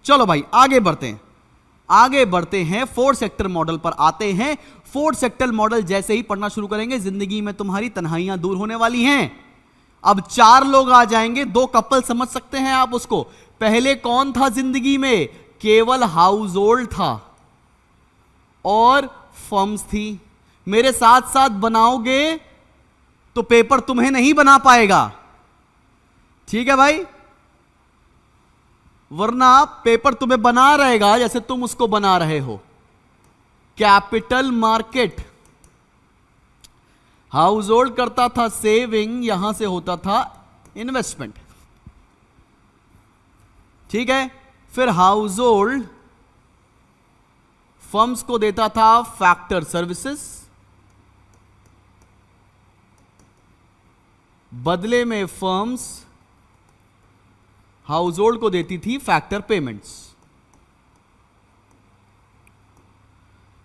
चलो भाई आगे बढ़ते हैं फोर्थ सेक्टर मॉडल पर आते हैं। फोर्थ सेक्टर मॉडल जैसे ही पढ़ना शुरू करेंगे जिंदगी में तुम्हारी तन्हाइयां दूर होने वाली हैं। अब 4 लोग आ जाएंगे, 2 कपल समझ सकते हैं आप उसको। पहले कौन था जिंदगी में? केवल हाउस होल्ड था और फर्म्स थी। मेरे साथ साथ बनाओगे तो पेपर तुम्हें नहीं बना पाएगा, ठीक है भाई, वरना पेपर तुम्हें बना रहेगा जैसे तुम उसको बना रहे हो। कैपिटल मार्केट, हाउस होल्ड करता था सेविंग, यहां से होता था इन्वेस्टमेंट, ठीक है। फिर हाउस होल्ड फर्म्स को देता था फैक्टर सर्विसेज, बदले में फर्म्स हाउस होल्ड को देती थी factor payments.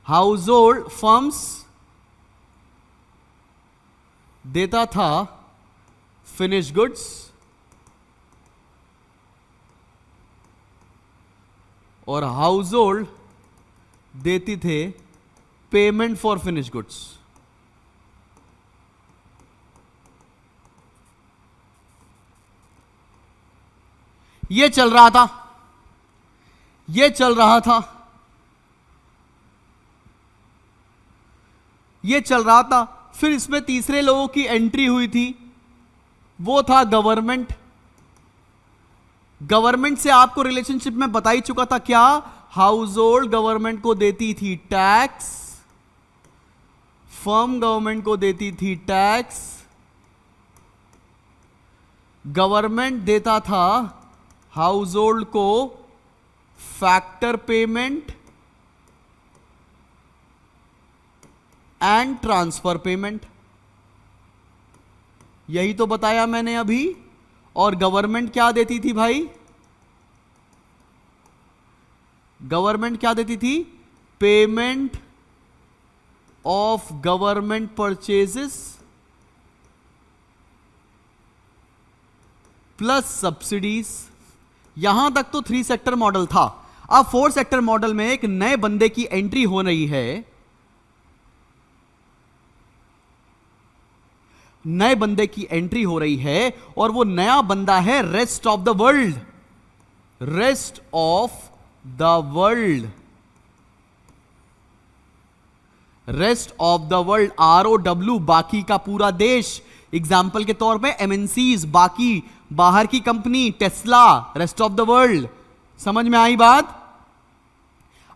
House hold firms देता था फिनिश गुड्स और हाउस होल्ड देती थे पेमेंट फॉर फिनिश गुड्स। ये चल रहा था, ये चल रहा था, ये चल रहा था। फिर इसमें तीसरे लोगों की एंट्री हुई थी, वो था गवर्नमेंट। गवर्नमेंट से आपको रिलेशनशिप में बता ही चुका था क्या? हाउस होल्ड गवर्नमेंट को देती थी टैक्स, फर्म गवर्नमेंट को देती थी टैक्स, गवर्नमेंट देता था हाउस होल्ड को factor payment and transfer payment. यही तो बताया मैंने अभी। और गवर्नमेंट क्या देती थी भाई? गवर्नमेंट क्या देती थी? Payment of government purchases plus subsidies. यहां तक तो 3 सेक्टर मॉडल था। अब 4 सेक्टर मॉडल में एक नए बंदे की एंट्री हो रही है। नए बंदे की एंट्री हो रही है और वो नया बंदा है rest of the world. Rest of the world, rest of the world, ROW, बाकी का पूरा देश। एग्जाम्पल के तौर पे MNCs, बाकी बाहर की company, Tesla, rest of the world. समझ में आई बात?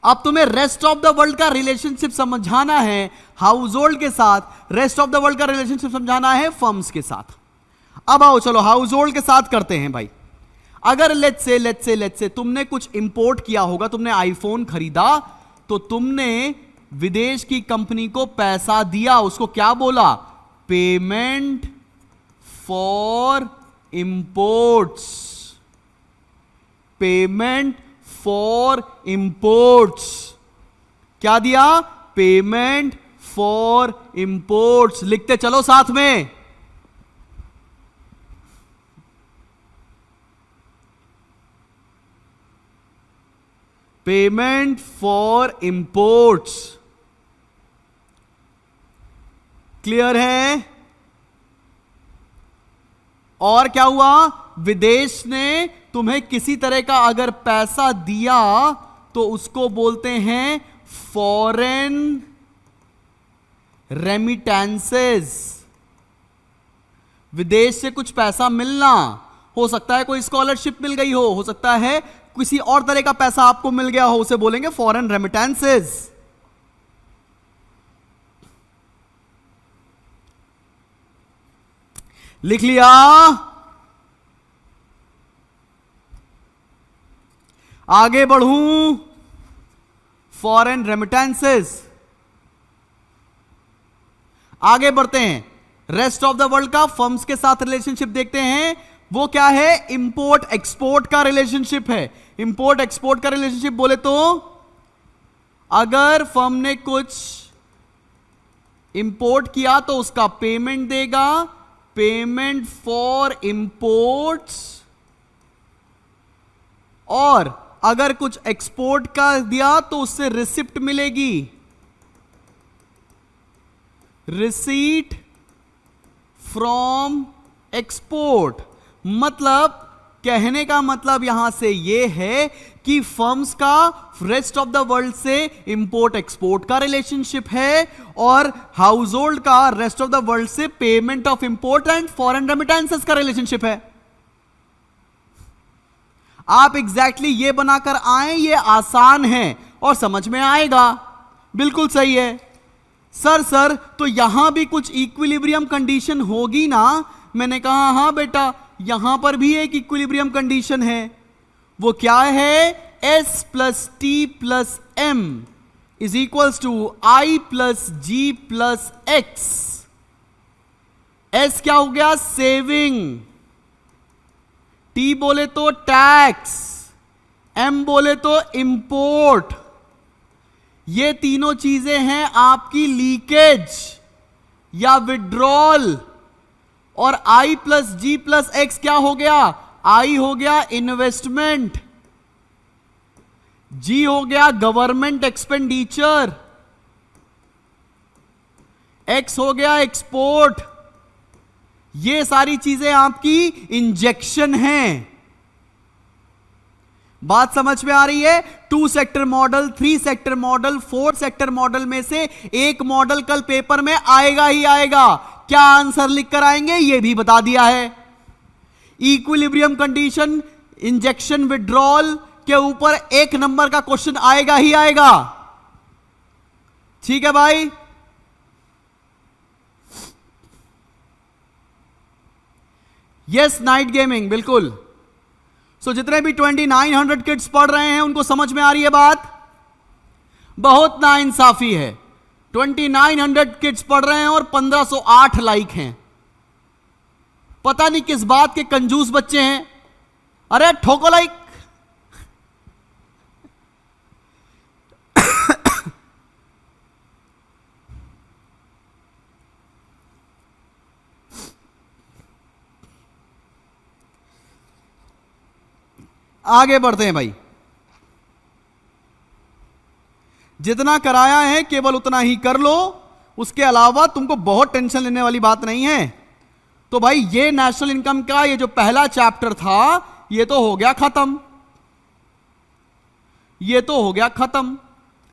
अब तुम्हें रेस्ट ऑफ द वर्ल्ड का रिलेशनशिप समझाना है हाउस होल्ड के साथ, रेस्ट ऑफ द वर्ल्ड का रिलेशनशिप समझाना है फर्म्स के साथ। अब आओ चलो हाउस होल्ड के साथ करते हैं भाई। अगर लेट्स से तुमने कुछ इंपोर्ट किया होगा, तुमने आईफोन खरीदा, तो तुमने विदेश की कंपनी को पैसा दिया, उसको क्या बोला? Payment for imports, payment for imports. क्या दिया? Payment for imports. लिखते चलो साथ में। Payment for imports. क्लियर है? और क्या हुआ? विदेश ने तुम्हें किसी तरह का अगर पैसा दिया तो उसको बोलते हैं फॉरेन रेमिटेंसेस। विदेश से कुछ पैसा मिलना, हो सकता है कोई स्कॉलरशिप मिल गई हो सकता है किसी और तरह का पैसा आपको मिल गया हो, उसे बोलेंगे फॉरेन रेमिटेंसेस। लिख लिया? आगे बढ़ूं? Foreign remittances. आगे बढ़ते हैं। रेस्ट ऑफ द वर्ल्ड का फर्म्स के साथ रिलेशनशिप देखते हैं। वो क्या है? इंपोर्ट एक्सपोर्ट का रिलेशनशिप है। इंपोर्ट एक्सपोर्ट का रिलेशनशिप बोले तो अगर फर्म ने कुछ इंपोर्ट किया तो उसका पेमेंट देगा, पेमेंट फॉर इंपोर्ट्स, और अगर कुछ एक्सपोर्ट का दिया तो उससे रिसिप्ट मिलेगी, रिसीट फ्रॉम एक्सपोर्ट। मतलब कहने का मतलब यहां से यह है कि फर्म्स का रेस्ट ऑफ द वर्ल्ड से इंपोर्ट एक्सपोर्ट का रिलेशनशिप है और हाउस होल्ड का रेस्ट ऑफ द वर्ल्ड से payment of import and foreign remittances का रिलेशनशिप है। आप एग्जैक्टली ये बनाकर आए, ये आसान है और समझ में आएगा। बिल्कुल सही है सर तो यहां भी कुछ इक्विलिब्रियम कंडीशन होगी ना? मैंने कहा हां बेटा, यहां पर भी एक इक्विलिब्रियम कंडीशन है। वो क्या है? S plus T plus M is equals to I plus G plus X. S क्या हो गया? सेविंग। T बोले तो टैक्स, M बोले तो इंपोर्ट। ये तीनों चीजें हैं आपकी लीकेज या विड्रॉल। और I plus G plus X क्या हो गया? I हो गया इन्वेस्टमेंट, G हो गया गवर्नमेंट एक्सपेंडिचर, X हो गया एक्सपोर्ट। ये सारी चीजें आपकी इंजेक्शन हैं। बात समझ में आ रही है? 2 sector model, 3 sector model, 4 sector model में से एक मॉडल कल पेपर में आएगा ही आएगा। क्या आंसर लिखकर आएंगे ये भी बता दिया है। इक्विलिब्रियम कंडीशन, इंजेक्शन, विड्रॉल के ऊपर 1 नंबर का क्वेश्चन आएगा ही आएगा। ठीक है भाई? यस, नाइट गेमिंग, बिल्कुल। सो जितने भी 2900 किड्स पढ़ रहे हैं उनको समझ में आ रही है बात? बहुत नाइंसाफी है। 2900 किड्स पढ़ रहे हैं और 1508 लाइक हैं। पता नहीं किस बात के कंजूस बच्चे हैं। अरे ठोको लाइक। आगे बढ़ते हैं भाई। जितना कराया है केवल उतना ही कर लो, उसके अलावा तुमको बहुत टेंशन लेने वाली बात नहीं है। तो भाई ये नेशनल इनकम का ये जो पहला चैप्टर था ये तो हो गया खत्म, ये तो हो गया खत्म।